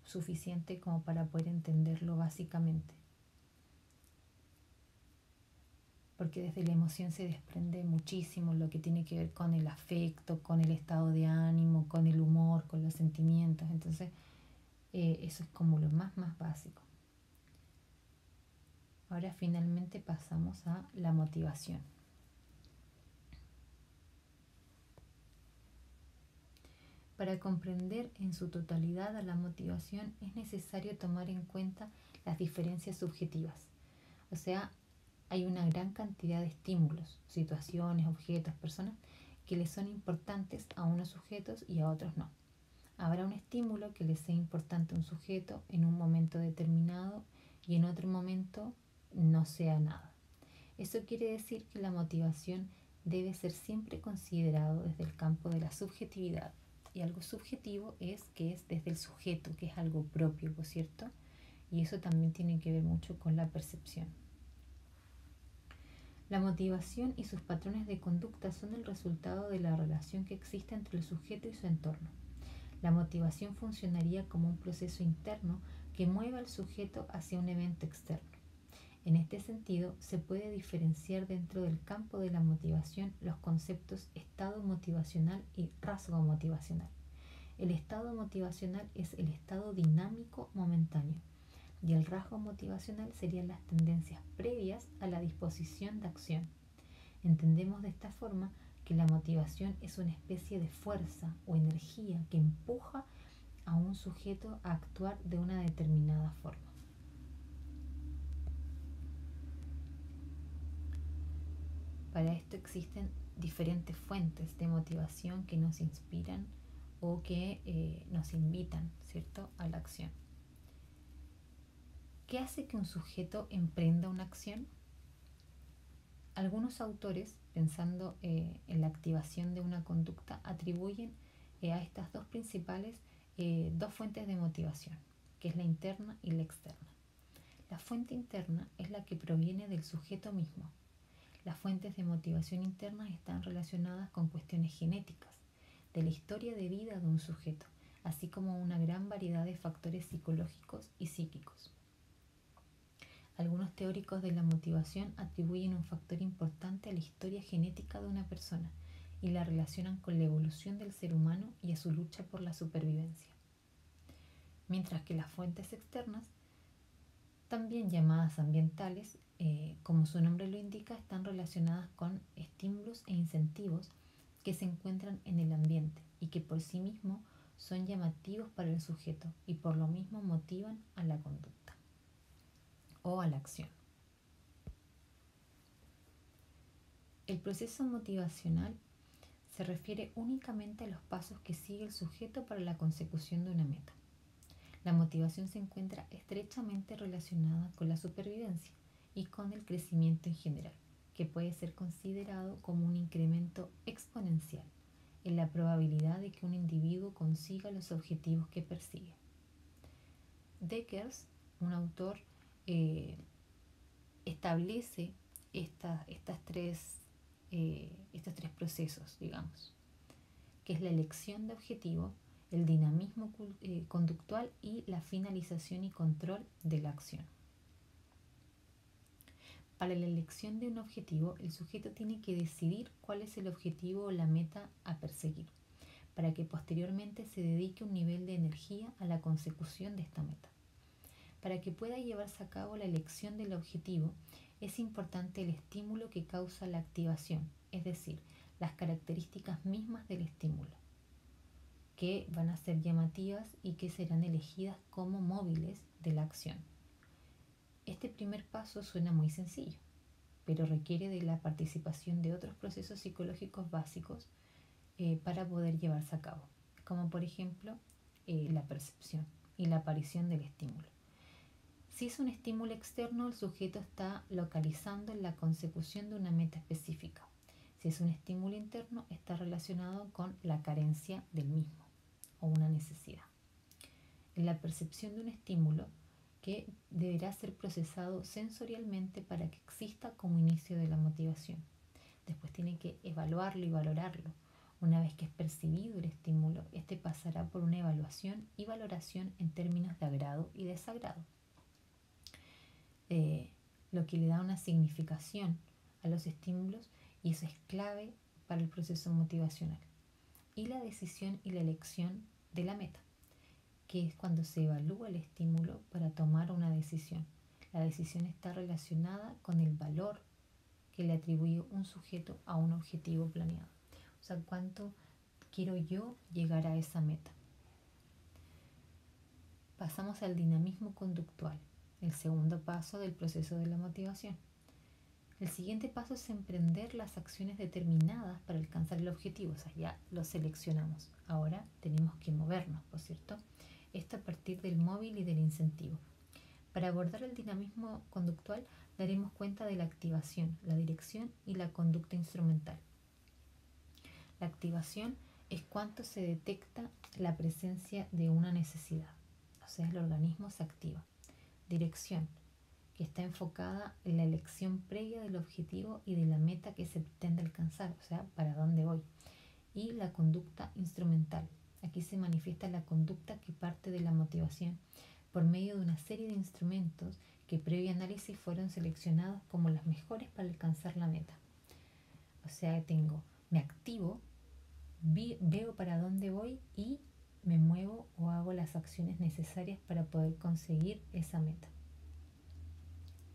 suficiente como para poder entenderlo básicamente. Porque desde la emoción se desprende muchísimo lo que tiene que ver con el afecto, con el estado de ánimo, con el humor, con los sentimientos. Entonces, eso es como lo más básico. Ahora finalmente pasamos a la motivación. Para comprender en su totalidad a la motivación es necesario tomar en cuenta las diferencias subjetivas. O sea, hay una gran cantidad de estímulos, situaciones, objetos, personas que les son importantes a unos sujetos y a otros no. Habrá un estímulo que le sea importante a un sujeto en un momento determinado y en otro momento no sea nada. Eso quiere decir que la motivación debe ser siempre considerado desde el campo de la subjetividad. Y algo subjetivo es que es desde el sujeto, que es algo propio, ¿por cierto? y eso también tiene que ver mucho con la percepción. La motivación y sus patrones de conducta son el resultado de la relación que existe entre el sujeto y su entorno. La motivación funcionaría como un proceso interno que mueve al sujeto hacia un evento externo. En este sentido, se puede diferenciar dentro del campo de la motivación los conceptos estado motivacional y rasgo motivacional. El estado motivacional es el estado dinámico momentáneo y el rasgo motivacional serían las tendencias previas a la disposición de acción. Entendemos de esta forma que la motivación es una especie de fuerza o energía que empuja a un sujeto a actuar de una determinada forma. Para esto existen diferentes fuentes de motivación que nos inspiran o que nos invitan, ¿cierto?, a la acción. ¿Qué hace que un sujeto emprenda una acción? Algunos autores, pensando en la activación de una conducta, atribuyen a estas dos principales dos fuentes de motivación, que es la interna y la externa. La fuente interna es la que proviene del sujeto mismo. Las fuentes de motivación interna están relacionadas con cuestiones genéticas, de la historia de vida de un sujeto, así como una gran variedad de factores psicológicos y psíquicos. Algunos teóricos de la motivación atribuyen un factor importante a la historia genética de una persona y la relacionan con la evolución del ser humano y a su lucha por la supervivencia. Mientras que las fuentes externas, también llamadas ambientales, como su nombre lo indica, están relacionadas con estímulos e incentivos que se encuentran en el ambiente y que por sí mismos son llamativos para el sujeto y por lo mismo motivan a la conducta o a la acción. El proceso motivacional se refiere únicamente a los pasos que sigue el sujeto para la consecución de una meta. La motivación se encuentra estrechamente relacionada con la supervivencia y con el crecimiento en general, que puede ser considerado como un incremento exponencial en la probabilidad de que un individuo consiga los objetivos que persigue. Deckers, un autor, establece estos tres procesos, digamos, que es la elección de objetivo, el dinamismo conductual y la finalización y control de la acción. Para la elección de un objetivo, el sujeto tiene que decidir cuál es el objetivo o la meta a perseguir, para que posteriormente se dedique un nivel de energía a la consecución de esta meta. Para que pueda llevarse a cabo la elección del objetivo, es importante el estímulo que causa la activación, es decir, las características mismas del estímulo, que van a ser llamativas y que serán elegidas como móviles de la acción. Este primer paso suena muy sencillo, pero requiere de la participación de otros procesos psicológicos básicos para poder llevarse a cabo, como por ejemplo la percepción y la aparición del estímulo. Si es un estímulo externo, el sujeto está localizando en la consecución de una meta específica. Si es un estímulo interno, está relacionado con la carencia del mismo o una necesidad. En la percepción de un estímulo que deberá ser procesado sensorialmente para que exista como inicio de la motivación. Después tiene que evaluarlo y valorarlo. Una vez que es percibido el estímulo, este pasará por una evaluación y valoración en términos de agrado y desagrado. Lo que le da una significación a los estímulos, y eso es clave para el proceso motivacional. Y la decisión y la elección de la meta, que es cuando se evalúa el estímulo para tomar una decisión. La decisión está relacionada con el valor que le atribuye un sujeto a un objetivo planeado. O sea, ¿cuánto quiero yo llegar a esa meta? Pasamos al dinamismo conductual, el segundo paso del proceso de la motivación. El siguiente paso es emprender las acciones determinadas para alcanzar el objetivo. O sea, ya lo seleccionamos. Ahora tenemos que movernos, ¿por cierto? Esto a partir del móvil y del incentivo. Para abordar el dinamismo conductual daremos cuenta de la activación, la dirección y la conducta instrumental. La activación es cuando se detecta la presencia de una necesidad, o sea, el organismo se activa. dirección, que está enfocada en la elección previa del objetivo y de la meta que se pretende alcanzar, o sea, para dónde voy. Y la conducta instrumental. Aquí se manifiesta la conducta que parte de la motivación por medio de una serie de instrumentos que previo análisis fueron seleccionados como las mejores para alcanzar la meta. O sea, me activo, veo para dónde voy y me muevo o hago las acciones necesarias para poder conseguir esa meta.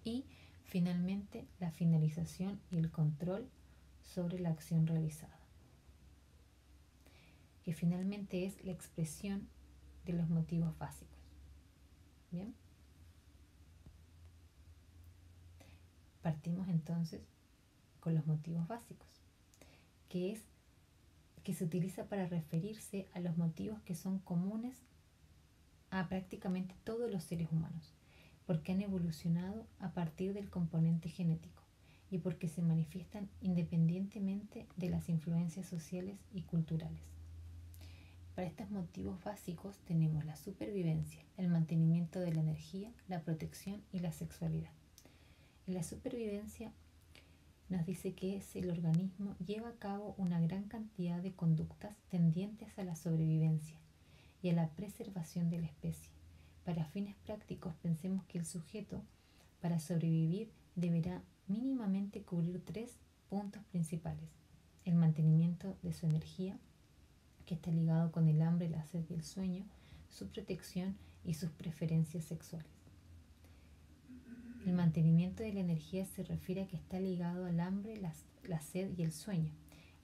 Y finalmente la finalización y el control sobre la acción realizada, que finalmente es la expresión de los motivos básicos. Bien, partimos entonces con los motivos básicos, que se utiliza para referirse a los motivos que son comunes a prácticamente todos los seres humanos, porque han evolucionado a partir del componente genético y porque se manifiestan independientemente de las influencias sociales y culturales. Para estos motivos básicos tenemos la supervivencia, el mantenimiento de la energía, la protección y la sexualidad. En la supervivencia nos dice que el organismo lleva a cabo una gran cantidad de conductas tendientes a la sobrevivencia y a la preservación de la especie. Para fines prácticos, pensemos que el sujeto, para sobrevivir, deberá mínimamente cubrir 3 puntos principales: el mantenimiento de su energía, que está ligado con el hambre, la sed y el sueño, su protección y sus preferencias sexuales. El mantenimiento de la energía se refiere a que está ligado al hambre, la sed y el sueño,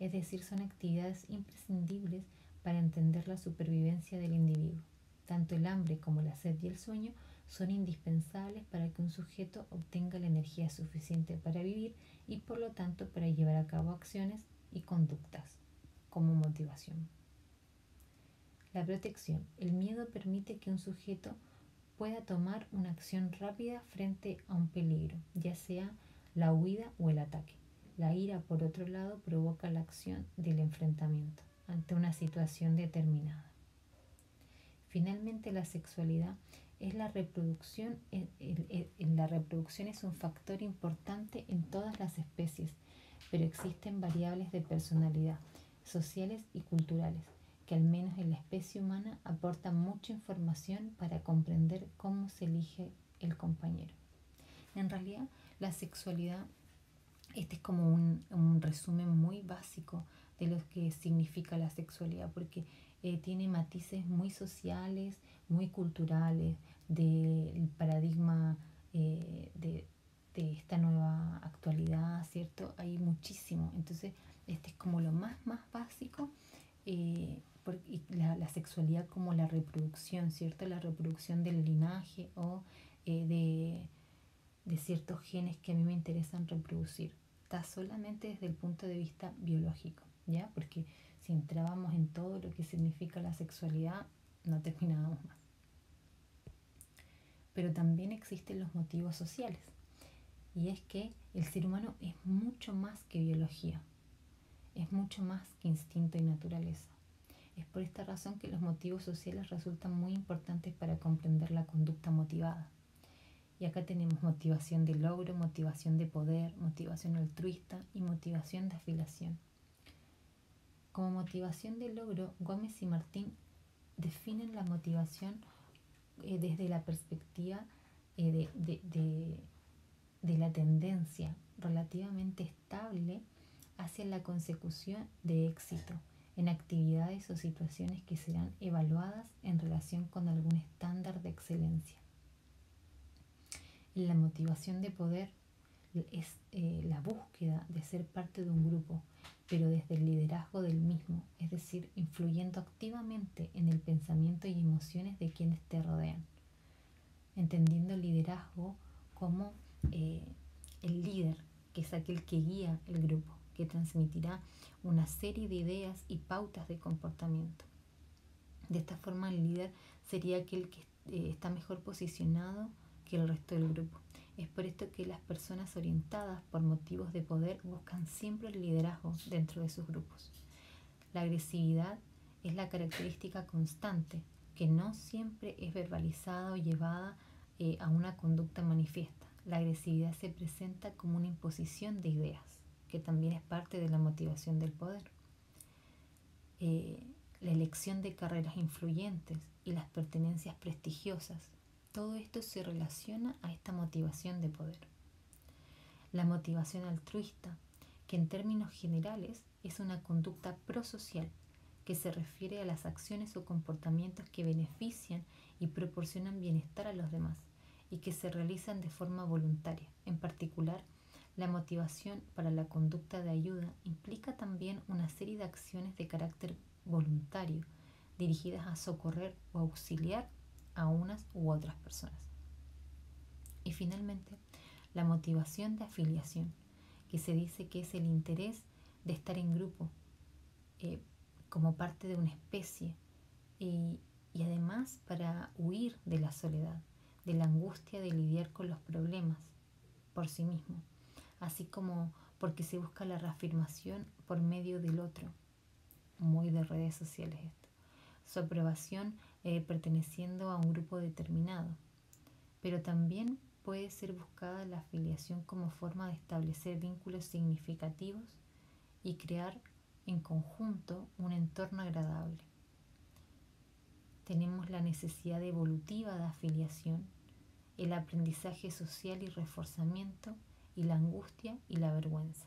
es decir, son actividades imprescindibles para entender la supervivencia del individuo. Tanto el hambre como la sed y el sueño son indispensables para que un sujeto obtenga la energía suficiente para vivir y por lo tanto para llevar a cabo acciones y conductas como motivación. La protección. El miedo permite que un sujeto pueda tomar una acción rápida frente a un peligro, ya sea la huida o el ataque. La ira, por otro lado, provoca la acción del enfrentamiento ante una situación determinada. Finalmente, la sexualidad es la reproducción. La reproducción es un factor importante en todas las especies, pero existen variables de personalidad, sociales y culturales, que al menos en la especie humana aportan mucha información para comprender cómo se elige el compañero. En realidad, la sexualidad, este es como un resumen muy básico de lo que significa la sexualidad, porque tiene matices muy sociales, muy culturales, del paradigma de esta nueva actualidad, ¿cierto? Hay muchísimo. Entonces, este es como lo más básico. La sexualidad como la reproducción, ¿cierto? La reproducción del linaje o de ciertos genes que a mí me interesan reproducir. Está solamente desde el punto de vista biológico, ¿ya? Porque si entrábamos en todo lo que significa la sexualidad, no terminábamos más. Pero también existen los motivos sociales, y es que el ser humano es mucho más que biología, es mucho más que instinto y naturaleza. Es por esta razón que los motivos sociales resultan muy importantes para comprender la conducta motivada. Y acá tenemos motivación de logro, motivación de poder, motivación altruista y motivación de afiliación. Como motivación de logro, Gómez y Martín definen la motivación desde la perspectiva de la tendencia relativamente estable hacia la consecución de éxito en actividades o situaciones que serán evaluadas en relación con algún estándar de excelencia. La motivación de poder es la búsqueda de ser parte de un grupo, pero desde el liderazgo del mismo, es decir, influyendo activamente en el pensamiento y emociones de quienes te rodean, entendiendo el liderazgo como el líder, que es aquel que guía el grupo, que transmitirá una serie de ideas y pautas de comportamiento. De esta forma, el líder sería aquel que está mejor posicionado que el resto del grupo. Es por esto que las personas orientadas por motivos de poder buscan siempre el liderazgo dentro de sus grupos. La agresividad es la característica constante, que no siempre es verbalizada o llevada a una conducta manifiesta. La agresividad se presenta como una imposición de ideas, que también es parte de la motivación del poder. La elección de carreras influyentes y las pertenencias prestigiosas, todo esto se relaciona a esta motivación de poder. La motivación altruista, que en términos generales es una conducta prosocial, que se refiere a las acciones o comportamientos que benefician y proporcionan bienestar a los demás y que se realizan de forma voluntaria. En particular, la motivación para la conducta de ayuda implica también una serie de acciones de carácter voluntario dirigidas a socorrer o auxiliar a unas u otras personas. Y finalmente, la motivación de afiliación, que se dice que es el interés de estar en grupo como parte de una especie y además para huir de la soledad, de la angustia de lidiar con los problemas por sí mismo, así como porque se busca la reafirmación por medio del otro, muy de redes sociales esto, su aprobación perteneciendo a un grupo determinado, pero también puede ser buscada la afiliación como forma de establecer vínculos significativos y crear en conjunto un entorno agradable. Tenemos la necesidad evolutiva de afiliación, el aprendizaje social y reforzamiento, y la angustia y la vergüenza.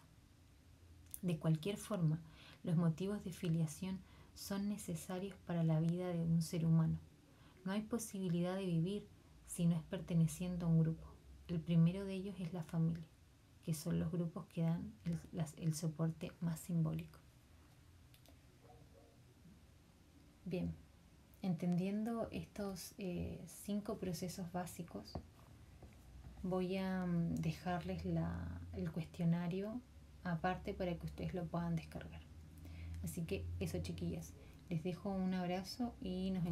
De cualquier forma, los motivos de filiación son necesarios para la vida de un ser humano. No hay posibilidad de vivir si no es perteneciendo a un grupo. El primero de ellos es la familia, que son los grupos que dan el soporte más simbólico. Bien, entendiendo estos 5 procesos básicos, voy a dejarles el cuestionario aparte para que ustedes lo puedan descargar. Así que eso, chiquillas, les dejo un abrazo y nos vemos.